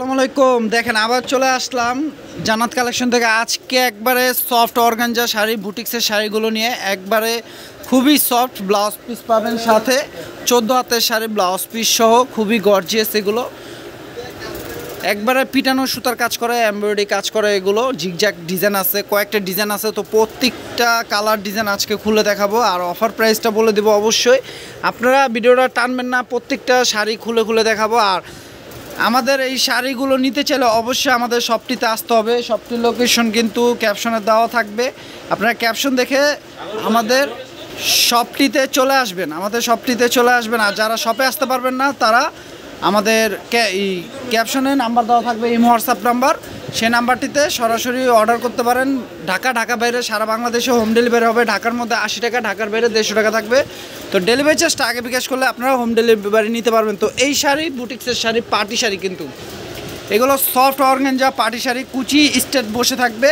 আসসালামু আলাইকুম। দেখেন আবার চলে আসলাম জান্নাত কালেকশন থেকে। আজকে একবারে সফট অর্গানজা শাড়ি, বুটিক্সের শাড়িগুলো নিয়ে একবারে খুবই সফট ব্লাউজ পিস পাবেন, সাথে 14 হাতের শাড়ি ব্লাউজ পিস সহ খুবই গর্জিয়াস। এগুলো একবারে পিটানো সুতার কাজ করে, এমব্রয়ডারি কাজ করে, এগুলো জিগজ্যাগ ডিজাইন আছে, কয়েকটা ডিজাইন আছে। তো প্রত্যেকটা কালার ডিজাইন আজকে খুলে দেখাবো আর অফার প্রাইসটা বলে দেবো। অবশ্যই আপনারা ভিডিওটা টানবেন না, প্রত্যেকটা শাড়ি খুলে খুলে দেখাবো। আর আমাদের এই শাড়িগুলো নিতে চাইলে অবশ্যই আমাদের শপটিতে আসতে হবে। শপটির লোকেশন কিন্তু ক্যাপশনে দেওয়া থাকবে, আপনারা ক্যাপশন দেখে আমাদের শপটিতে চলে আসবেন, আর যারা শপে আসতে পারবেন না তারা আমাদের ক্যাপশনে নাম্বার দেওয়া থাকবে, এই হোয়াটসঅ্যাপ নাম্বার, সেই নাম্বারটিতে সরাসরি অর্ডার করতে পারেন। ঢাকা বাইরে সারা বাংলাদেশে হোম ডেলিভারি হবে। ঢাকার মধ্যে 80 টাকা, ঢাকার বাইরে 150 টাকা থাকবে। তো ডেলিভারি চার্জটা আগে বিকাশ করলে আপনারা হোম ডেলিভারি নিতে পারবেন। তো এই শাড়ি বুটিক্সের শাড়ি, পার্টি শাড়ি, কিন্তু এগুলো সফট অর্গানজা পার্টি শাড়ি, কুচি স্টেট বসে থাকবে।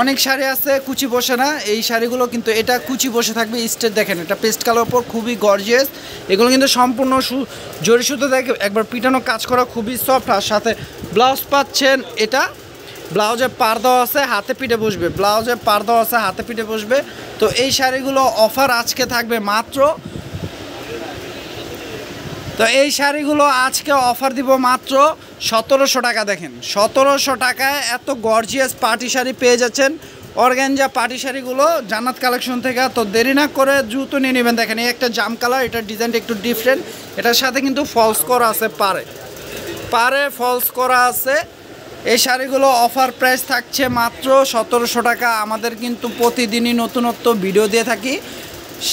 অনেক শাড়ি আছে কুচি বসে না, এই শাড়িগুলো কিন্তু এটা কুচি বসে থাকবে স্টেট। দেখেন এটা পেস্ট কালার ওপর, খুবই গর্জিয়াস। এগুলো কিন্তু সম্পূর্ণ জরি সুতো দেখে একবার পিটানো কাজ করা, খুবই সফট। আর সাথে ব্লাউজ পাচ্ছেন, এটা ব্লাউজে পার দেওয়া আছে, হাতে পিঠে বসবে, ব্লাউজে পার দেওয়া আছে, হাতে পিঠে বসবে। তো এই শাড়িগুলো অফার আজকে থাকবে মাত্র, তো এই শাড়িগুলো আজকে অফার দিব মাত্র 1700 টাকা। দেখেন 1700 টাকায় এত গর্জিয়াস পার্টি শাড়ি পেয়ে যাচ্ছেন, অর্গানজা পার্টি শাড়িগুলো জান্নাত কালেকশন থেকে। তো দেরি না করে দ্রুত নিয়ে নেবেন। দেখেন এই একটা জাম কালার, এটার ডিজাইনটা একটু ডিফারেন্ট, এটার সাথে কিন্তু ফলস করা আছে, পারে ফলস করা আছে। এই শাড়িগুলো অফার প্রাইস থাকছে মাত্র 1700 টাকা। আমাদের কিন্তু প্রতিদিনই নতুনত্ব ভিডিও দিয়ে থাকি,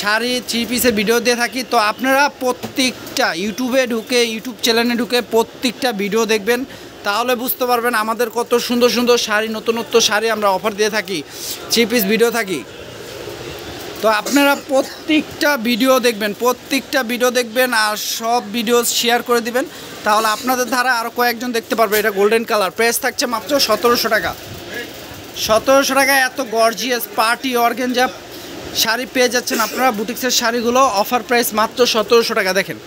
শাড়ি 3 পিসের ভিডিও দিয়ে থাকি। তো আপনারা প্রত্যেকটা ইউটিউব চ্যানেলে ঢুকে প্রত্যেকটা ভিডিও দেখবেন, তাহলে বুঝতে পারবেন আমাদের কত সুন্দর সুন্দর শাড়ি, নতুনত্ব শাড়ি আমরা অফার দিয়ে থাকি, 3 পিস ভিডিও থাকি। তো আপনারা প্রত্যেকটা ভিডিও দেখবেন আর সব ভিডিও শেয়ার করে দিবেন, তাহলে আপনাদের ধারা আরও কয়েকজন দেখতে পারবে। এটা গোল্ডেন কালার, প্রাইস থাকছে মাত্র 1700 টাকা। 1700 টাকায় এত গর্জিয়াস পার্টি অর্গানজা শাড়ি পেয়ে যাচ্ছেন আপনারা। বুটিক্সের শাড়িগুলো অফার প্রাইস মাত্র 1700 টাকা। দেখেন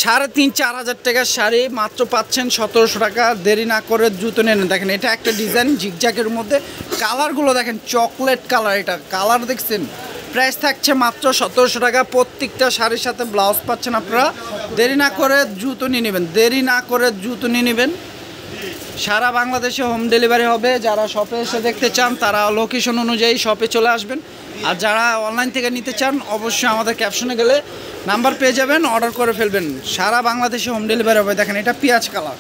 3500-4 হাজার টাকার শাড়ি মাত্র পাচ্ছেন 1700 টাকা। দেরি না করে দ্রুত নেন। দেখেন এটা একটা ডিজাইন জিগজ্যাগের মধ্যে, কালারগুলো দেখেন চকলেট কালার, এটা কালার দেখছেন। প্রাইস থাকছে মাত্র 1700 টাকা। প্রত্যেকটা শাড়ির সাথে ব্লাউজ পাচ্ছেন আপনারা। দেরি না করে দ্রুত নিয়ে নেবেন। সারা বাংলাদেশে হোম ডেলিভারি হবে। যারা শপে এসে দেখতে চান তারা লোকেশন অনুযায়ী শপে চলে আসবেন, আর যারা অনলাইন থেকে নিতে চান অবশ্যই আমাদের ক্যাপশনে গেলে নাম্বার পেয়ে যাবেন, অর্ডার করে ফেলবেন। সারা বাংলাদেশে হোম ডেলিভারি হবে। দেখেন এটা পেঁয়াজ কালার,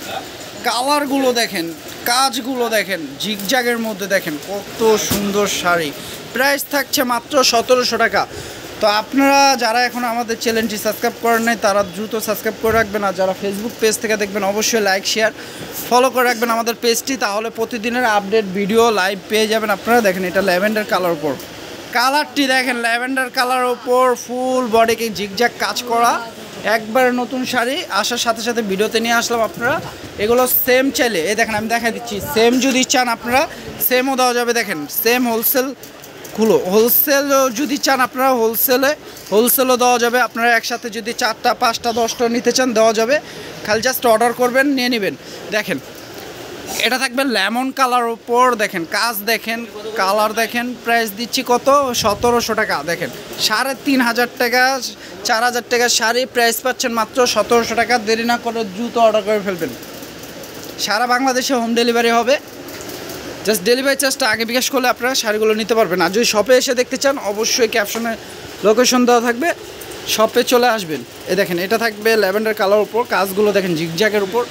কালারগুলো দেখেন, কাজগুলো দেখেন, জিগজ্যাগের মধ্যে দেখেন কত সুন্দর শাড়ি। প্রাইস থাকছে মাত্র 1700 টাকা। তো আপনারা যারা এখন আমাদের চ্যানেলটি সাবস্ক্রাইব করেন নাই তারা দ্রুত সাবস্ক্রাইব করে রাখবেন, আর যারা ফেসবুক পেজ থেকে দেখবেন অবশ্যই লাইক শেয়ার ফলো করে রাখবেন আমাদের পেজটি, তাহলে প্রতিদিনের আপডেট ভিডিও লাইভ পেয়ে যাবেন আপনারা। দেখেন এটা ল্যাভেন্ডার কালার উপর, কালারটি দেখেন ল্যাভেন্ডার কালার উপর ফুল বডিকে জিগজ্যাগ কাজ করা, একবার নতুন শাড়ি আসার সাথে সাথে ভিডিওতে নিয়ে আসলাম। আপনারা এগুলো সেম চাইলে এই দেখেন আমি দেখা দিচ্ছি, সেম যদি চান আপনারা সেমও দেওয়া যাবে। দেখেন সেম হোলসেল যদি চান আপনারা হোলসেলও দেওয়া যাবে। আপনারা একসাথে যদি 4টা 5টা 10টা নিতে চান দেওয়া যাবে, খালি জাস্ট অর্ডার করবেন, নিয়ে নেবেন। দেখেন এটা থাকবে লেমন কালার উপর, দেখেন কাজ দেখেন, কালার দেখেন। প্রাইস দিচ্ছি কত? 1700 টাকা। দেখেন 3500 টাকা 4000 টাকার শাড়ি প্রাইস পাচ্ছেন মাত্র 1700 টাকা। দেরি না করে দ্রুত অর্ডার করে ফেলবেন। সারা বাংলাদেশে হোম ডেলিভারি হবে, জাস্ট ডেলিভারি চার্জটা আগে বিকাশ করলে আপনারা শাড়িগুলো নিতে পারবেন। আর যদি শপে এসে দেখতে চান অবশ্যই ক্যাপশনে লোকেশন দেওয়া থাকবে, শপে চলে আসবেন। দেখেন এটা থাকবে ল্যাভেন্ডার কালার উপর, কাজগুলো দেখেন জিগজ্যাগের উপর,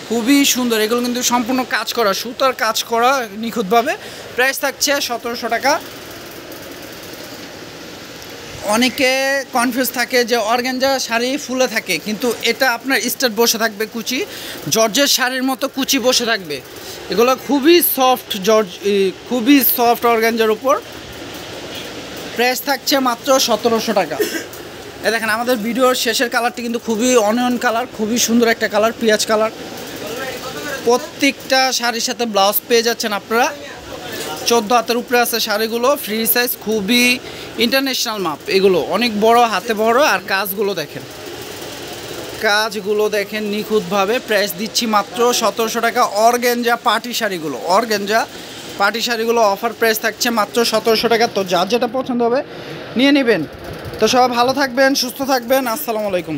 খুবই সুন্দর। এগুলো কিন্তু সম্পূর্ণ কাজ করা, সুতার কাজ করা নিখুঁতভাবে। প্রাইস থাকছে 1700 টাকা। অনেকে কনফিউজ থাকে যে অর্গানজা শাড়ি ফুলে থাকে, কিন্তু এটা আপনার স্টার্ট বসে থাকবে, কুচি জর্জের শাড়ির মতো কুচি বসে থাকবে। এগুলো খুবই সফট অর্গানজার উপর। প্রাইস থাকছে মাত্র 1700 টাকা। দেখেন আমাদের ভিডিওর শেষের কালারটি কিন্তু খুবই অনিয়ন কালার, খুবই সুন্দর একটা কালার, পেঁয়াজ কালার। প্রত্যেকটা শাড়ির সাথে ব্লাউজ পেয়ে যাচ্ছেন আপনারা। 14 হাতের উপরে আছে শাড়িগুলো, ফ্রি সাইজ, খুবই ইন্টারন্যাশনাল মাপ। এগুলো অনেক বড়, হাতে বড়, আর কাজগুলো দেখেন কাজগুলো দেখেন নিখুঁতভাবে, প্রাইস দিচ্ছি মাত্র 1700 টাকা। অর্গানজা পার্টি শাড়িগুলো, অর্গানজা পার্টি শাড়িগুলো অফার প্রাইস থাকছে মাত্র 1700 টাকা। তো যার যেটা পছন্দ হবে নিয়ে নেবেন। তো সবাই ভালো থাকবেন, সুস্থ থাকবেন, আসসালামু আলাইকুম।